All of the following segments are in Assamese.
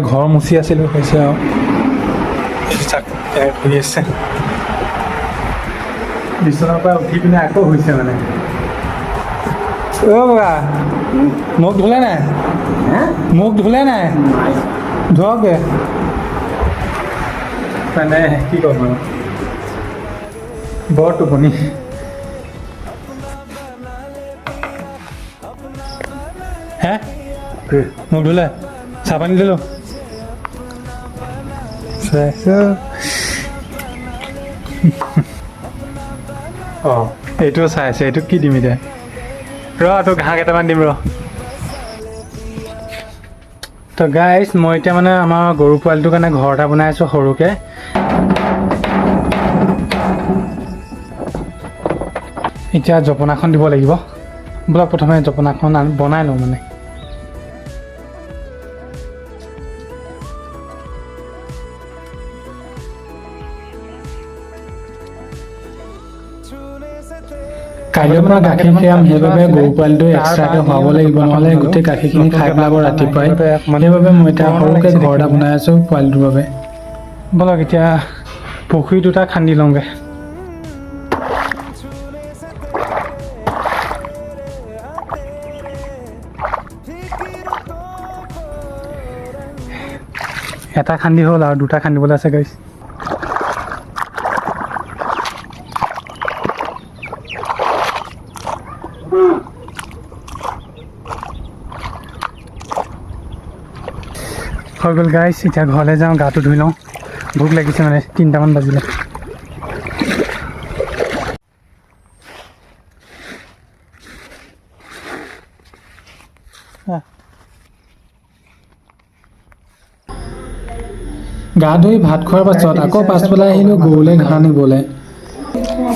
ঘৰ মুচি আছিলোঁ হৈছে আৰু শুই আছে বিচনাৰ পৰা উঠি পিনে আকৌ হৈছে মানে অ' বাবা মোক ধুলে নাই মোক ধুলে নাই ধুৱকে মানে কি ক'ম আৰু বৰ টোপনি হে মোক ধুলে চাহ পানী দিলোঁ অঁ এইটো চাই আছে এইটোক কি দিম এতিয়া তোক ঘাঁহ কেইটামান দিম তো গাইজ মই এতিয়া মানে আমাৰ গৰু পোৱালিটোৰ কাৰণে ঘৰ এটা বনাই আছোঁ সৰুকৈ এতিয়া জপনাখন দিব লাগিব বোলা প্ৰথমে জপনাখন বনাই লওঁ মানে কাইলৈ পৰা গাখীৰ খীৰাম সেইবাবে গৰু পোৱালিটো এক্সট্ৰাকৈ খুৱাব লাগিব নহ'লে গোটেই গাখীৰখিনি খাই পেলাব ৰাতিপুৱাই সেইবাবে মই এতিয়া সৰুকৈ ঘৰ এটা বনাই আছোঁ পোৱালিটোৰ বাবে ব'লক এতিয়া পুখুৰী দুটা খান্দি লওঁগৈ এটা খান্দি হ'ল আৰু দুটা খান্দিবলৈ আছে গাইছ হৈ গ'ল গাইছ এতিয়া ঘৰলৈ যাওঁ গাটো ধুই লওঁ ভোক লাগিছে মানে 3টামান বাজিলে গা ধুই ভাত খোৱাৰ পাছত আকৌ পাছফালে আহিলোঁ গৰুলৈ ঘাঁহ নিবলৈ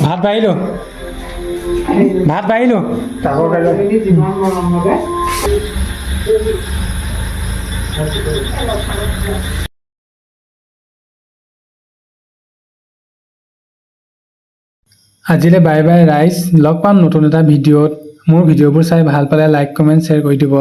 ভাত বাঢ়িলোঁ আজিলৈ বাই বাই ৰাইজ লগ পাম নতুন এটা ভিডিঅ'ত মোৰ ভিডিঅ'বোৰ চাই ভাল পালে লাইক কমেণ্ট শ্বেয়াৰ কৰি দিব